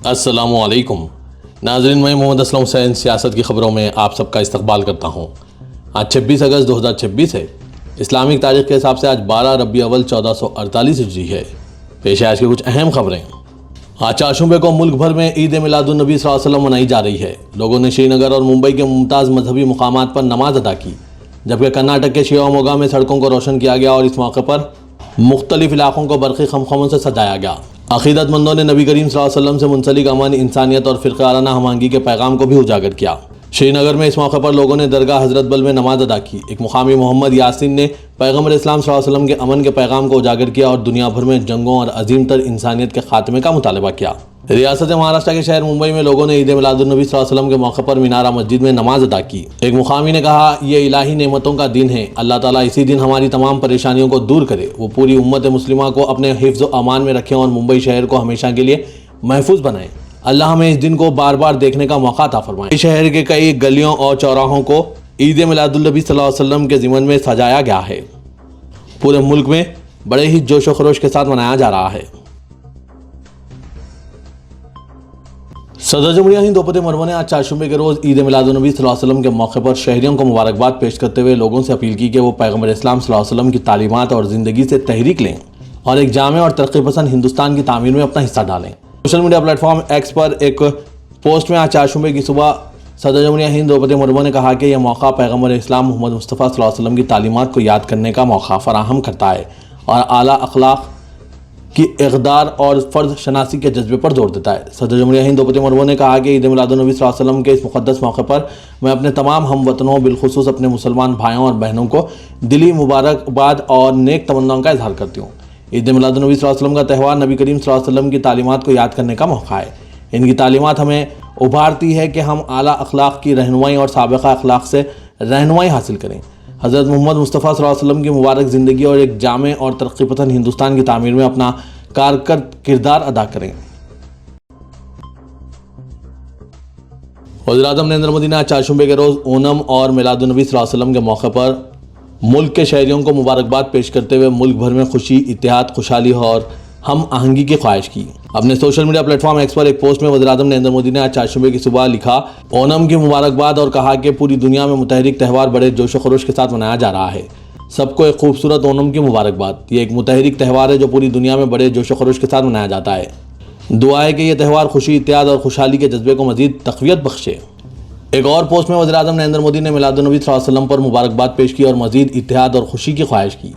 السلام علیکم ناظرین، میں محمد اسلم حسین سیاست کی خبروں میں آپ سب کا استقبال کرتا ہوں۔ آج 26 اگست 2026 ہے۔ اسلامک تاریخ کے حساب سے آج 12 ربیع الاول 1448 ہجری ہے۔ پیش ہے آج کی کچھ اہم خبریں۔ آج چاشمبے کو ملک بھر میں عید میلاد النبی صلی اللہ علیہ وسلم منائی جا رہی ہے۔ لوگوں نے شری نگر اور ممبئی کے ممتاز مذہبی مقامات پر نماز ادا کی، جبکہ کرناٹک کے شیوموگا میں سڑکوں کو روشن کیا گیا اور اس موقع پر مختلف علاقوں کو برقی خمخموں سے سجایا گیا۔ عقیدت مندوں نے نبی کریم صلی اللہ علیہ وسلم سے منسلک امن، انسانیت اور فرقہ وارانہ ہم آہنگی کے پیغام کو بھی اجاگر کیا۔ شری نگر میں اس موقع پر لوگوں نے درگاہ حضرت بل میں نماز ادا کی۔ ایک مقامی محمد یاسین نے پیغمبر اسلام صلی اللہ علیہ وسلم کے امن کے پیغام کو اجاگر کیا اور دنیا بھر میں جنگوں اور عظیم تر انسانیت کے خاتمے کا مطالبہ کیا۔ ریاست مہاراشٹر کے شہر ممبئی میں لوگوں نے عید میلاد النبی صلی اللہ علیہ وسلم کے موقع پر مینارہ مسجد میں نماز ادا کی۔ ایک مقامی نے کہا، یہ الہی نعمتوں کا دن ہے، اللہ تعالیٰ اسی دن ہماری تمام پریشانیوں کو دور کرے، وہ پوری امت مسلمہ کو اپنے حفظ و امان میں رکھیں اور ممبئی شہر کو ہمیشہ کے لیے محفوظ بنائیں۔ اللہ ہمیں اس دن کو بار بار دیکھنے کا موقع عطا فرمائے۔ شہر کے کئی گلیوں اور چوراہوں کو عید میلاد النبی صلی اللہ علیہ وسلم کے ضمن میں سجایا گیا ہے۔ پورے ملک میں بڑے ہی جوش و خروش کے ساتھ منایا جا رہا ہے۔ صدر جمہوریہ ہند دروپدی مرمو نے آج چاشمبے کے روز عید میلاد النبی صلی اللہ علیہ وسلم کے موقع پر شہریوں کو مبارکباد پیش کرتے ہوئے لوگوں سے اپیل کی کہ وہ پیغمبر اسلام صلی اللہ علیہ وسلم کی تعلیمات اور زندگی سے تحریک لیں اور ایک جامع اور ترقی پسند ہندوستان کی تعمیر میں اپنا حصہ ڈالیں۔ Social media platform X پر ایک پوسٹ میں آج چاشمبے کی صبح صدر جمہوریہ ہند دروپدی مرمو نے کہا کہ یہ موقع پیغمبر اسلام محمد مصطفیٰ صلی اللہ علیہ وسلم کی تعلیمات کو یاد کرنے کا موقع فراہم کرتا ہے اور اعلیٰ اخلاق کی اقدار اور فرض شناسی کے جذبے پر زور دیتا ہے۔ صدر جمہوریہ ہند دروپدی مرمو نے کہا کہ عید میلاد النبی صلی اللہ علیہ وسلم کے اس مقدس موقع پر میں اپنے تمام ہم وطنوں، بالخصوص اپنے مسلمان بھائیوں اور بہنوں کو دلی مبارکباد اور نیک تمناؤں کا اظہار کرتی ہوں۔ عید میلاد النبی صلی اللہ علیہ وسلم کا تہوار نبی کریم صلی اللہ علیہ وسلم کی تعلیمات کو یاد کرنے کا موقع ہے۔ ان کی تعلیمات ہمیں ابھارتی ہے کہ ہم اعلیٰ اخلاق کی رہنمائی اور سابقہ اخلاق سے رہنمائی حاصل کریں، حضرت محمد مصطفیٰ صلی اللہ علیہ وسلم کی مبارک زندگی اور ایک جامع اور ترقی پسند ہندوستان کی تعمیر میں اپنا کارکرد کردار ادا کریں۔ وزیر اعظم نریندر مودی نے آج چاشمبے کے روز اونم اور میلاد النبی صلی اللہ علیہ وسلم کے موقع پر ملک کے شہریوں کو مبارکباد پیش کرتے ہوئے ملک بھر میں خوشی، اتحاد، خوشحالی اور ہم آہنگی کی خواہش کی۔ اپنے social media platform X پر ایک پوسٹ میں وزیر اعظم نریندر مودی نے آج چاشمبے کی صبح لکھا، اونم کی مبارکباد اور کہا کہ پوری دنیا میں متحرک تہوار بڑے جوش و خروش کے ساتھ منایا جا رہا ہے۔ سب کو ایک خوبصورت اونم کی مبارکباد۔ یہ ایک متحرک تہوار ہے جو پوری دنیا میں بڑے جوش و خروش کے ساتھ منایا جاتا ہے۔ دعا ہے کہ یہ تہوار خوشی، اتحاد اور خوشحالی کے جذبے کو مزید تقویت بخشے۔ ایک اور پوسٹ میں وزیر اعظم نریندر مودی نے میلاد النبی صلی اللہ علیہ وسلم پر مبارکباد پیش کی اور مزید اتحاد اور خوشی کی خواہش کی۔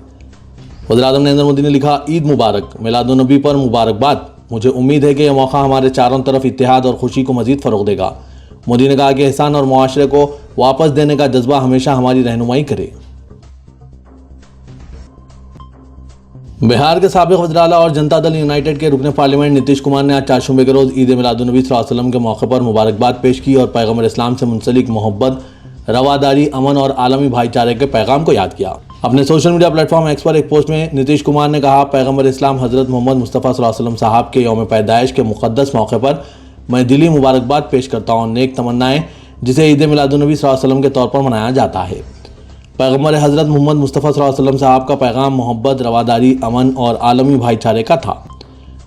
وزیر اعظم نریندر مودی نے لکھا، عید مبارک، میلاد النبی پر مبارکباد۔ مجھے امید ہے کہ یہ موقع ہمارے چاروں طرف اتحاد اور خوشی کو مزید فروغ دے گا۔ مودی نے کہا کہ احسان اور معاشرے کو واپس دینے کا جذبہ ہمیشہ ہماری رہنمائی کرے۔ بہار کے سابق وزیر اعلیٰ اور جنتا دل یونائیٹڈ کے رکن پارلیمنٹ نتیش کمار نے آج چاشمبے کے روز عید میلاد النبی صلی اللہ علیہ وسلم کے موقع پر مبارکباد پیش کی اور پیغمبر اسلام سے منسلک محبت، رواداری، امن اور عالمی بھائی چارے کے پیغام کو یاد کیا۔ اپنے social media platform X پر ایک پوسٹ میں نتیش کمار نے کہا، پیغمبر اسلام حضرت محمد مصطفیٰ صلی اللہ علیہ وسلم صاحب کے یوم پیدائش کے مقدس موقع پر میں دلی مبارکباد پیش کرتا ہوں۔ نیک تمنائیں جسے عید میلاد النبی صلی اللہ علیہ وسلم کے طور پر منایا جاتا ہے۔ پیغمبر حضرت محمد مصطفیٰ صلی اللہ علیہ وسلم صاحب کا پیغام محبت، رواداری، امن اور عالمی بھائی چارے کا تھا۔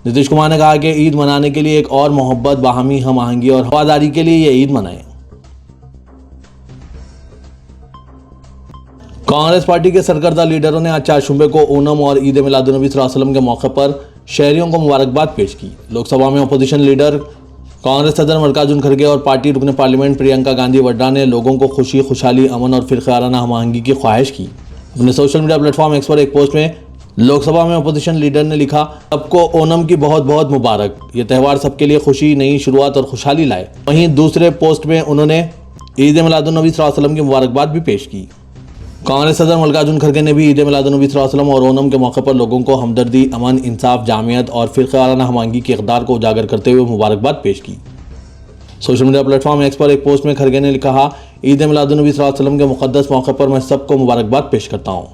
نتیش کمار نے کہا کہ عید منانے کے لیے ایک اور محبت، باہمی ہم آہنگی اور رواداری کے لیے یہ عید منائیں۔ کانگریس پارٹی کے سرکردہ لیڈروں نے آج چاشمبے کو اونم اور عید میلاد النبی صلی اللہ علیہ وسلم کے موقع پر شہریوں کو مبارکباد پیش کی۔ لوک سبھا میں اپوزیشن لیڈر کانگریس صدر ملکارجن کھڑگے اور پارٹی رکن پارلیمنٹ پرینکا گاندھی وڈرا نے لوگوں کو خوشی، خوشحالی، امن اور فرقہ وارانہ ہم آہنگی کی خواہش کی۔ اپنے social media platform X پر ایک پوسٹ میں لوک سبھا میں اپوزیشن لیڈر نے لکھا، سب کو اونم کی بہت بہت مبارک۔ یہ تہوار سب کے لیے خوشی، نئی شروعات اور خوشحالی لائے۔ وہیں دوسرے پوسٹ میں انہوں نے عید میلاد النبی صلی اللہ علیہ وسلم کی مبارکباد بھی پیش کی۔ کانگریس صدر ملکارجن کھڑگے نے بھی عید میلاد النبی صلی اللہ علیہ وسلم اور اونم کے موقع پر لوگوں کو ہمدردی، امن، انصاف، جامعیت اور فرقہ وارانہ ہم آہنگی کی اقدار کو اجاگر کرتے ہوئے مبارکباد پیش کی۔ Social media platform X پر ایک پوسٹ میں کھڑگے نے کہا، عید میلاد النبی صلی اللہ علیہ وسلم کے مقدس موقع پر میں سب کو مبارکباد پیش کرتا ہوں۔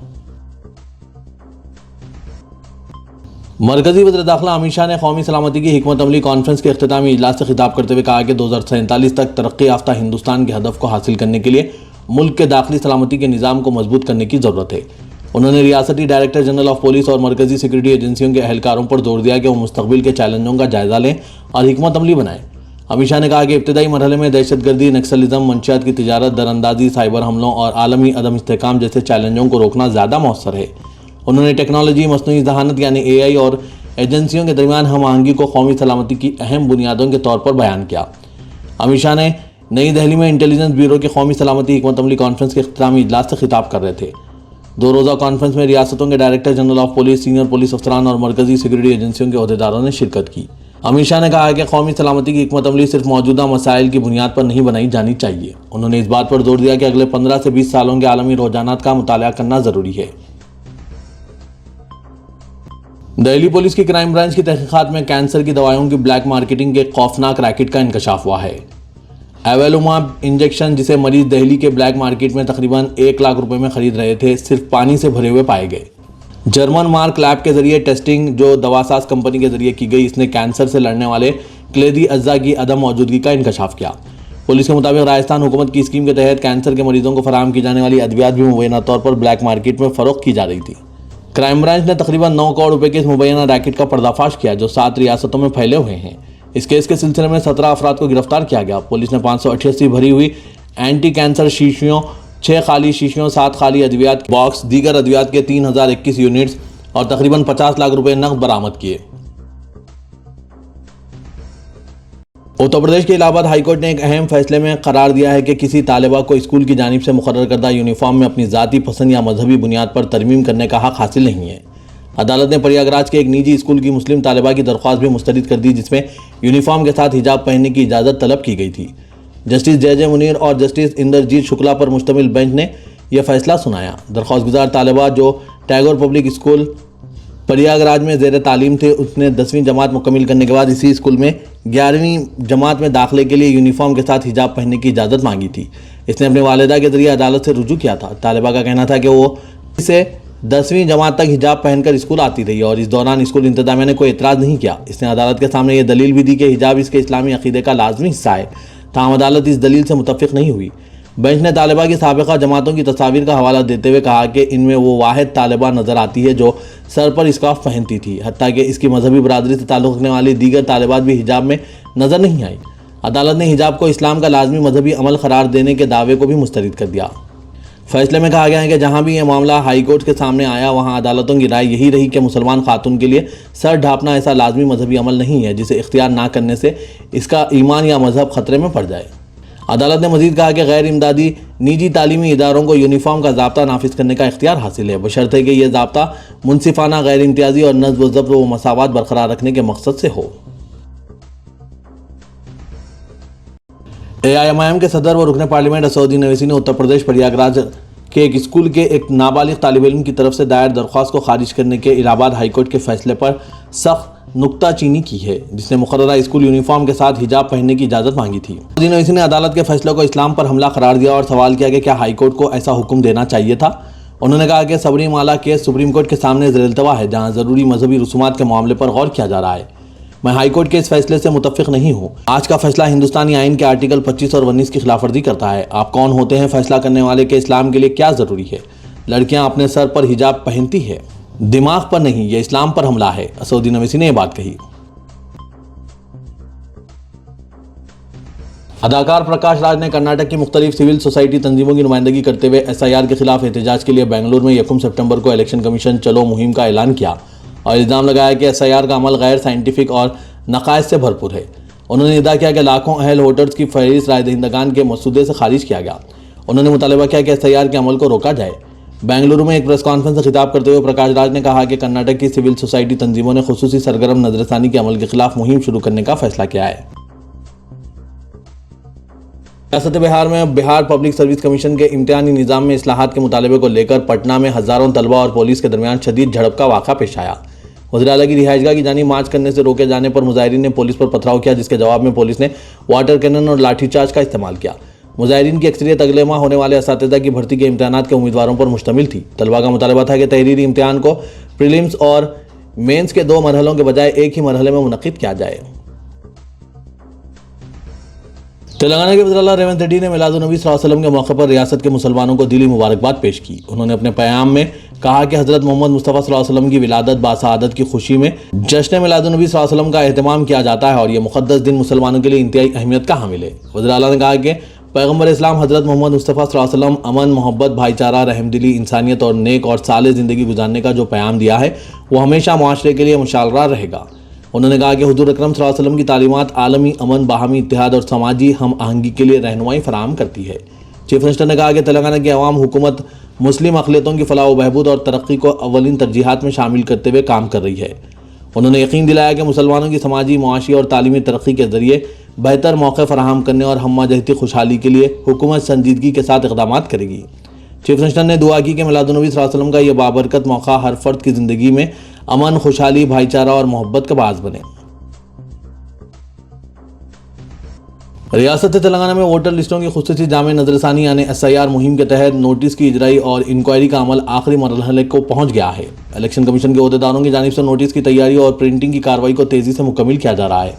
مرکزی وزیر داخلہ امت شاہ نے قومی سلامتی کی حکمت عملی کانفرنس کے اختتامی اجلاس سے خطاب کرتے ہوئے کہا کہ 2047 تک ترقی یافتہ ہندوستان کے ہدف کو حاصل کرنے کے لیے ملک کے داخلی سلامتی کے نظام کو مضبوط کرنے کی ضرورت ہے۔ انہوں نے ریاستی ڈائریکٹر جنرل آف پولیس اور مرکزی سیکورٹی ایجنسیوں کے اہلکاروں پر زور دیا کہ وہ مستقبل کے چیلنجوں کا جائزہ لیں اور حکمت عملی بنائیں۔ امت شاہ نے کہا کہ ابتدائی مرحلے میں دہشت گردی، نکسلزم، منشیات کی تجارت، دراندازی، سائبر حملوں اور عالمی عدم استحکام جیسے چیلنجوں کو روکنا زیادہ مؤثر ہے۔ انہوں نے ٹیکنالوجی، مصنوعی ذہانت یعنی AI اور ایجنسیوں کے درمیان ہم آہنگی کو قومی سلامتی کی اہم بنیادوں کے طور پر بیان کیا۔ امت شاہ نے نئی دہلی میں انٹیلیجنس بیورو کی قومی سلامتی حکمت عملی کانفرنس کے اختتامی اجلاس سے خطاب کر رہے تھے۔ 2 روزہ کانفرنس میں ریاستوں کے director general of police, senior police افسران اور مرکزی سیکورٹی ایجنسیوں کے عہدیداروں نے شرکت کی۔ امت شاہ نے کہا کہ قومی سلامتی کی حکمت عملی صرف موجودہ مسائل کی بنیاد پر نہیں بنائی جانی چاہیے۔ انہوں نے اس بات پر زور دیا کہ اگلے 15 سے 20 سالوں کے عالمی رجحانات کا مطالعہ کرنا ضروری ہے۔ دہلی پولیس کی کرائم برانچ کی تحقیقات میں کینسر کی دوائیوں کی بلیک مارکیٹنگ کے خوفناک ریکٹ کا انکشاف ہوا ہے۔ ایویلوماب انجیکشن، جسے مریض دہلی کے بلیک مارکیٹ میں تقریباً 1 لاکھ روپے میں خرید رہے تھے، صرف پانی سے بھرے ہوئے پائے گئے۔ جرمن مارک لیب کے ذریعے ٹیسٹنگ جو دواساز کمپنی کے ذریعے کی گئی، اس نے کینسر سے لڑنے والے کلیدی اجزاء کی عدم موجودگی کا انکشاف کیا۔ پولیس کے مطابق راجستھان حکومت کی اسکیم کے تحت کینسر کے مریضوں کو فراہم کی جانے والی ادویات بھی مبینہ طور پر بلیک مارکیٹ میں فروخت کی جا رہی تھی۔ کرائم برانچ نے تقریباً 9 کروڑ روپے کے اس مبینہ ریکٹ کا پردہ فاش کیا جو 7 ریاستوں میں پھیلے ہوئے ہیں۔ اس کیس کے سلسلے میں 17 افراد کو گرفتار کیا گیا۔ پولیس نے 588 بھری ہوئی اینٹی کینسر شیشیوں، 6 خالی شیشیوں، 7 خالی ادویات باکس، دیگر ادویات کے 3021 یونٹس اور تقریباً 50 لاکھ روپے نقد برآمد کیے۔ اتر پردیش کے الہ آباد ہائی کورٹ نے ایک اہم فیصلے میں قرار دیا ہے کہ کسی طالبہ کو اسکول کی جانب سے مقرر کردہ یونیفارم میں اپنی ذاتی پسند یا مذہبی بنیاد پر ترمیم کرنے کا حق حاصل نہیں ہے۔ عدالت نے پریاگ راج کے ایک نجی اسکول کی مسلم طالبہ کی درخواست بھی مسترد کر دی جس میں یونیفارم کے ساتھ حجاب پہننے کی اجازت طلب کی گئی تھی۔ جسٹس JJ منیر اور جسٹس اندرجیت شکلا پر مشتمل بینچ نے یہ فیصلہ سنایا۔ درخواست گزار طالبہ جو ٹیگور پبلک اسکول پریاگ راج میں زیر تعلیم تھے، اس نے 10ویں جماعت مکمل کرنے کے بعد اسی اسکول میں 11ویں جماعت میں داخلے کے لیے یونیفارم کے ساتھ حجاب پہننے کی اجازت مانگی تھی۔ اس نے اپنی والدہ کے ذریعے عدالت سے رجوع کیا تھا۔ طالبہ کا کہنا تھا کہ وہ اسے 10ویں جماعت تک حجاب پہن کر اسکول آتی رہی اور اس دوران اسکول انتظامیہ نے کوئی اعتراض نہیں کیا۔ اس نے عدالت کے سامنے یہ دلیل بھی دی کہ حجاب اس کے اسلامی عقیدے کا لازمی حصہ ہے، تاہم عدالت اس دلیل سے متفق نہیں ہوئی۔ بینچ نے طالبہ کی سابقہ جماعتوں کی تصاویر کا حوالہ دیتے ہوئے کہا کہ ان میں وہ واحد طالبہ نظر آتی ہے جو سر پر اسکارف پہنتی تھی، حتیٰ کہ اس کی مذہبی برادری سے تعلق رکھنے والی دیگر طالبات بھی حجاب میں نظر نہیں آئی۔ عدالت نے حجاب کو اسلام کا لازمی مذہبی عمل قرار دینے کے دعوے کو بھی مسترد کر دیا۔ فیصلے میں کہا گیا ہے کہ جہاں بھی یہ معاملہ ہائی کورٹ کے سامنے آیا وہاں عدالتوں کی رائے یہی رہی کہ مسلمان خاتون کے لیے سر ڈھانپنا ایسا لازمی مذہبی عمل نہیں ہے جسے اختیار نہ کرنے سے اس کا ایمان یا مذہب خطرے میں پڑ جائے۔ عدالت نے مزید کہا کہ غیر امدادی نجی تعلیمی اداروں کو یونیفارم کا ضابطہ نافذ کرنے کا اختیار حاصل ہے، بشرطے کہ یہ ضابطہ منصفانہ، غیر امتیازی اور نظم و ضبط و مساوات برقرار رکھنے کے مقصد سے ہو۔ AIMIM کے صدر و رکن پارلیمنٹ اسدالدین اویسی نے اتر پردیش پریاگ راج کے ایک اسکول کے ایک نابالغ طالب علم کی طرف سے دائر درخواست کو خارج کرنے کے الہ آباد ہائی کورٹ کے فیصلے پر سخت نکتہ چینی کی ہے، جس نے مقررہ اسکول یونیفارم کے ساتھ حجاب پہننے کی اجازت مانگی تھی۔ اسدالدین اویسی نے عدالت کے فیصلے کو اسلام پر حملہ قرار دیا اور سوال کیا کہ کیا ہائی کورٹ کو ایسا حکم دینا چاہیے تھا۔ انہوں نے کہا کہ سبری مالا کیس سپریم کورٹ کے سامنے زیر التوا ہے، جہاں ضروری مذہبی رسومات کے معاملے پر غور کیا جا رہا ہے۔ میں ہائی کورٹ کے اس فیصلے سے متفق نہیں ہوں۔ آج کا فیصلہ ہندوستانی آئین کے آرٹیکل 25 اور 19 کی خلاف ورزی کرتا ہے۔ آپ کون ہوتے ہیں فیصلہ کرنے والے کہ اسلام کے لیے کیا ضروری ہے؟ لڑکیاں اپنے سر پر حجاب پہنتی ہے، دماغ پر نہیں، یہ اسلام پر حملہ ہے۔ اسدالدین اویسی نے یہ بات کہی۔ اداکار پرکاش راج نے کرناٹک کی مختلف سول سوسائٹی تنظیموں کی نمائندگی کرتے ہوئے SIR کے خلاف احتجاج کے لیے بنگلور میں 1 سپٹمبر کو الیکشن کمیشن چلو مہم کا اعلان کیا اور الزام لگایا کہ SIR کا عمل غیر سائنٹیفک اور نقائص سے بھرپور ہے۔ انہوں نے ادعا کیا کہ لاکھوں اہل ووٹرز کی فہرست رائے دہندگان کے مسودے سے خارج کیا گیا۔ انہوں نے مطالبہ کیا کہ SIR کے عمل کو روکا جائے۔ بنگلورو میں ایک پریس کانفرنس سے خطاب کرتے ہوئے پرکاش راج نے کہا کہ کرناٹک کی سول سوسائٹی تنظیموں نے خصوصی سرگرم نظر ثانی کے عمل کے خلاف مہم شروع کرنے کا فیصلہ کیا ہے۔ ریاست بہار میں بہار پبلک سروس کمیشن کے امتحانی نظام میں اصلاحات کے مطالبے کو لے کر پٹنہ میں ہزاروں طلبہ اور پولیس کے درمیان شدید جھڑپ کا واقعہ پیش آیا۔ وزیر اعلیٰ کی رہائش گاہ کی جانب مارچ کرنے سے روکے جانے پر مظاہرین نے پولیس پر پتھراؤ کیا، جس کے جواب میں پولیس نے واٹر کینن اور لاٹھی چارج کا استعمال کیا۔ مظاہرین کی اکثریت اگلے ماہ ہونے والے اساتذہ کی بھرتی کے امتحانات کے امیدواروں پر مشتمل تھی۔ طلبہ کا مطالبہ تھا کہ تحریری امتحان کو پریلیمز اور مینز کے 2 مرحلوں کے بجائے ایک ہی مرحلے میں منعقد کیا جائے۔ تلنگانہ کے وزیر اعلیٰ ریونت ریڈی نے میلاد النبی صلی اللہ علیہ وسلم کے موقع پر ریاست کے مسلمانوں کو دلی مبارکباد پیش کی۔ انہوں نے اپنے پیام میں کہا کہ حضرت محمد مصطفیٰ صلی اللہ علیہ وسلم کی ولادت باسعادت کی خوشی میں جشن میلاد النبی صلی اللہ علیہ وسلم کا اہتمام کیا جاتا ہے اور یہ مقدس دن مسلمانوں کے لیے انتہائی اہمیت کا حامل ہے۔ وزیر اعلیٰ نے کہا کہ پیغمبر اسلام حضرت محمد مصطفیٰ صلی اللہ علیہ وسلم امن، محبت، بھائی چارہ، رحم دلی، انسانیت اور نیک اور صالح زندگی گزارنے کا جو پیغام دیا ہے وہ ہمیشہ معاشرے کے لیے مشعل راہ رہے گا۔ انہوں نے کہا کہ حضور اکرم صلی اللہ علیہ وسلم کی تعلیمات عالمی امن، باہمی اتحاد اور سماجی ہم آہنگی کے لیے رہنمائی فراہم کرتی ہے۔ چیف منسٹر نے کہا کہ تلنگانہ کی عوام حکومت مسلم اقلیتوں کی فلاح و بہبود اور ترقی کو اولین ترجیحات میں شامل کرتے ہوئے کام کر رہی ہے۔ انہوں نے یقین دلایا کہ مسلمانوں کی سماجی، معاشی اور تعلیمی ترقی کے ذریعے بہتر موقع فراہم کرنے اور ہمہ جہتی خوشحالی کے لیے حکومت سنجیدگی کے ساتھ اقدامات کرے گی۔ چیف منسٹر نے دعا کی کہ میلاد النبی صلی اللہ علیہ وسلم کا یہ بابرکت موقع ہر فرد کی زندگی میں امن، خوشحالی، بھائی چارہ اور محبت کا باعث بنے۔ ریاست تلنگانہ میں ووٹر لسٹوں کی خصوصی جامع نظر ثانی یعنی SIR مہم کے تحت نوٹس کی اجرائی اور انکوائری کا عمل آخری مرحلے کو پہنچ گیا ہے۔ الیکشن کمیشن کے عہدیداروں کی جانب سے نوٹس کی تیاری اور پرنٹنگ کی کارروائی کو تیزی سے مکمل کیا جا رہا ہے۔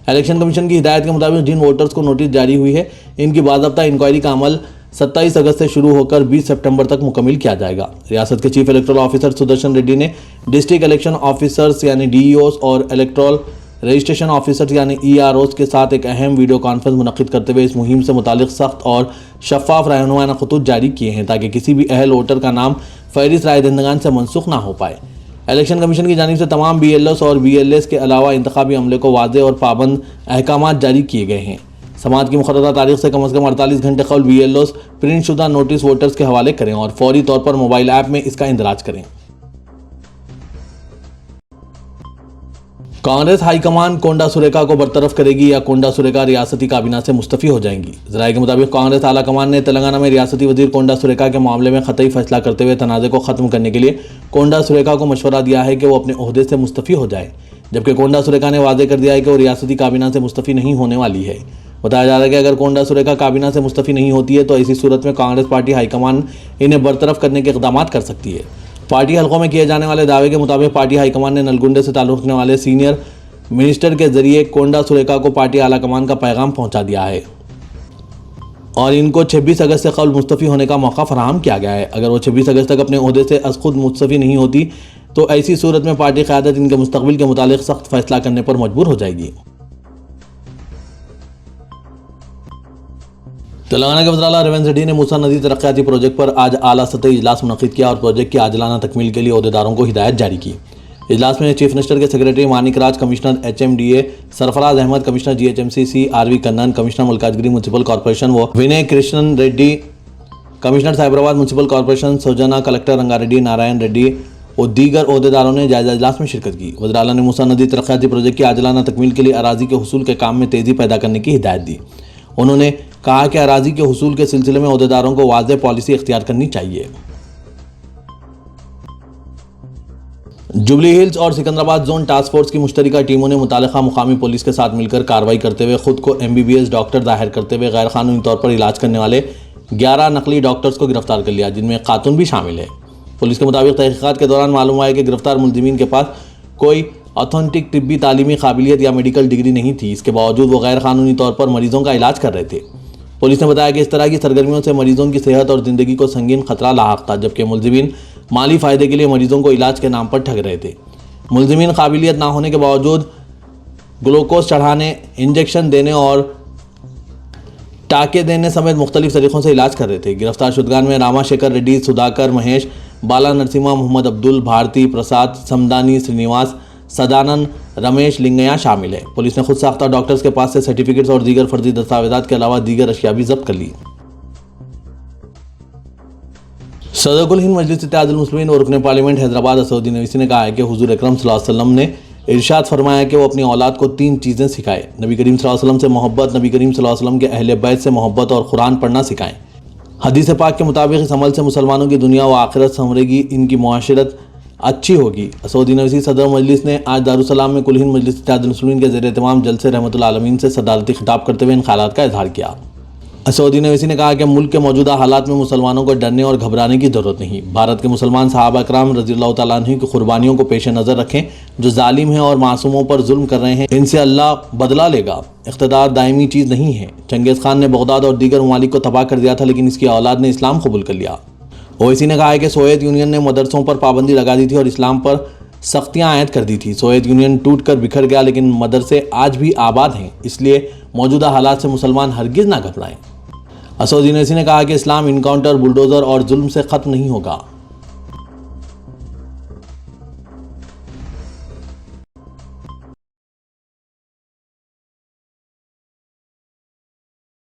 الیکشن کمیشن کی ہدایت کے مطابق جن ووٹرز کو نوٹس جاری ہوئی ہے ان کی باضابطہ انکوائری کا عمل 27 اگست سے شروع ہو کر 20 سپٹمبر تک مکمل کیا جائے گا۔ ریاست کے chief electoral officer Sudarshan ready نے ڈسٹرکٹ الیکشن آفیسرز یعنی DEOs اور الیکٹورل رجسٹریشن آفیسرز یعنی EROs کے ساتھ ایک اہم ویڈیو کانفرنس منعقد کرتے ہوئے اس مہم سے متعلق سخت اور شفاف رہنمائانہ خطوط جاری کیے ہیں تاکہ کسی بھی اہل ووٹر کا نام فہرست رائے دہندگان سے منسوخ نہ ہو پائے۔ الیکشن کمیشن کی جانب سے تمام BLOs اور BLAs کے علاوہ انتخابی عملے کو واضح اور پابند احکامات جاری کیے گئے ہیں۔ سماعت کی مقررہ تاریخ سے کم از کم 48 گھنٹے قبل BLOs پرنٹ شدہ نوٹس ووٹرز کے حوالے کریں اور فوری طور پر موبائل ایپ میں اس کا اندراج کریں۔ کانگریس ہائی کمان کونڈا سریکا کو برطرف کرے گی یا کونڈا سریکا ریاستی کابینہ سے مستعفی ہو جائیں گی؟ ذرائع کے مطابق کانگریس اعلیٰ کمان نے تلنگانہ میں ریاستی وزیر کونڈا سریکا کے معاملے میں قطعی فیصلہ کرتے ہوئے تنازع کو ختم کرنے کے لیے کونڈا سریکا کو مشورہ دیا ہے کہ وہ اپنے عہدے سے مستعفی ہو جائے، جبکہ کونڈا سریکا نے واضح کر دیا ہے کہ وہ ریاستی کابینہ سے مستعفی نہیں ہونے والی ہے۔ بتایا جا رہا ہے کہ اگر کونڈا سریکا کابینہ سے مستعفی نہیں ہوتی ہے تو ایسی صورت میں کانگریس پارٹی ہائی کمان انہیں برطرف کرنے کے اقدامات کر سکتی ہے۔ پارٹی حلقوں میں کیے جانے والے دعوے کے مطابق پارٹی ہائی کمان نے نلگنڈے سے تعلق رکھنے والے سینئر منسٹر کے ذریعے کونڈا سریکا کو پارٹی اعلیٰ کمان کا پیغام پہنچا دیا ہے اور ان کو 26 اگست سے قبل مستعفی ہونے کا موقع فراہم کیا گیا ہے۔ اگر وہ 26 اگست تک اپنے عہدے سے از خود مستعفی نہیں ہوتی تو ایسی صورت میں پارٹی قیادت ان کے مستقبل کے متعلق سخت فیصلہ کرنے پر مجبور ہو جائے گی۔ تلنگانہ کے وزیر اعلیٰ ریونت ریڈی نے موسیٰ ندی ترقیاتی پروجیکٹ پر آج اعلیٰ سطحی اجلاس منعقد کیا اور پروجیکٹ کی عاجلانہ تکمیل کے لیے عہدیداروں کو ہدایت جاری کی۔ اجلاس میں چیف منسٹر کے secretary Manik Raj, commissioner HMDA Sarfaraz Ahmed, commissioner GHMC CRV Kannan, commissioner Malkajgiri municipal corporation و Vinay Krishnan Reddy, commissioner Cyberabad municipal corporation Sujana, collector Ranga Reddy Narayan Reddy اور دیگر عہدیداروں نے جائزہ اجلاس میں شرکت کی۔ وزیر اعلیٰ نے موسیٰ ندی ترقیاتی پروجیکٹ کی عاجلانہ تکمیل کے لیے اراضی کے حصول کے کام میں تیزی پیدا کرنے کی ہدایت دی۔ انہوں نے کہا کہ اراضی کے حصول کے سلسلے میں عہدیداروں کو واضح پالیسی اختیار کرنی چاہیے۔ جوبلی ہلز اور سکندرآباد زون ٹاسک فورس کی مشترکہ ٹیموں نے متعلقہ مقامی پولیس کے ساتھ مل کر کارروائی کرتے ہوئے خود کو MBBS ڈاکٹر ظاہر کرتے ہوئے غیر قانونی طور پر علاج کرنے والے 11 نقلی ڈاکٹرز کو گرفتار کر لیا، جن میں ایک خاتون بھی شامل ہے۔ پولیس کے مطابق تحقیقات کے دوران معلوم ہوا ہے کہ گرفتار ملزمین کے پاس کوئی اتھینٹک طبی تعلیمی قابلیت یا میڈیکل ڈگری نہیں تھی، اس کے باوجود وہ غیر قانونی طور پر مریضوں کا علاج کر رہے تھے۔ پولیس نے بتایا کہ اس طرح کی سرگرمیوں سے مریضوں کی صحت اور زندگی کو سنگین خطرہ لاحق تھا، جبکہ ملزمین مالی فائدے کے لیے مریضوں کو علاج کے نام پر ٹھگ رہے تھے۔ ملزمین قابلیت نہ ہونے کے باوجود گلوکوز چڑھانے، انجیکشن دینے اور ٹاکے دینے سمیت مختلف طریقوں سے علاج کر رہے تھے۔ گرفتار شدگان میں راما شیکھر ریڈی، سدھاکر مہیش، بالا نرسمہا، محمد عبدل، بھارتی پرساد، سمدانی سرینیواس، سدانند رمیش لنگیا شامل ہے۔ پولیس نے خود ساختہ ڈاکٹرز کے پاس سے سرٹیفکیٹس اور دیگر فرضی دستاویزات کے علاوہ دیگر اشیاء بھی ضبط کر لی۔ صدر کل ہند مجلس اتحاد المسلمین اور رکن پارلیمنٹ حیدرآباد اسدالدین اویسی نے کہا ہے کہ حضور اکرم صلی اللہ علیہ وسلم نے ارشاد فرمایا کہ وہ اپنی اولاد کو 3 چیزیں سکھائے: نبی کریم صلی اللہ علیہ وسلم سے محبت، نبی کریم صلی اللہ علیہ وسلم کے اہل بیت سے محبت اور قرآن پڑھنا سکھائیں۔ حدیث پاک کے مطابق اس عمل سے مسلمانوں کی دنیا و آخرت سنورے گی، ان کی معاشرت اچھی ہوگی۔ اسدالدین اویسی صدر مجلس نے آج دارالسلام میں کل ہند مجلس اتحاد المسلمین کے زیر اہتمام جلسے رحمت العالمین سے صدارتی خطاب کرتے ہوئے ان خیالات کا اظہار کیا۔ اسدالدین اویسی نے کہا کہ ملک کے موجودہ حالات میں مسلمانوں کو ڈرنے اور گھبرانے کی ضرورت نہیں۔ بھارت کے مسلمان صحابہ کرام رضی اللہ تعالیٰ عنہ کی قربانیوں کو پیش نظر رکھیں، جو ظالم ہیں اور معصوموں پر ظلم کر رہے ہیں، ان سے اللہ بدلہ لے گا۔ اقتدار دائمی چیز نہیں ہے۔ چنگیز خان نے بغداد اور دیگر ممالک کو تباہ کر دیا تھا، لیکن اس کی اولاد نے اسلام قبول کر لیا۔ اویسی نے کہا ہے کہ سوویت یونین نے مدرسوں پر پابندی لگا دی تھی اور اسلام پر سختیاں عائد کر دی تھی۔ سوویت یونین ٹوٹ کر بکھر گیا لیکن مدرسے آج بھی آباد ہیں، اس لیے موجودہ حالات سے مسلمان ہرگز نہ گھبرائیں۔ اسد الدین اویسی نے کہا کہ اسلام انکاؤنٹر، بلڈوزر اور ظلم سے ختم نہیں ہوگا۔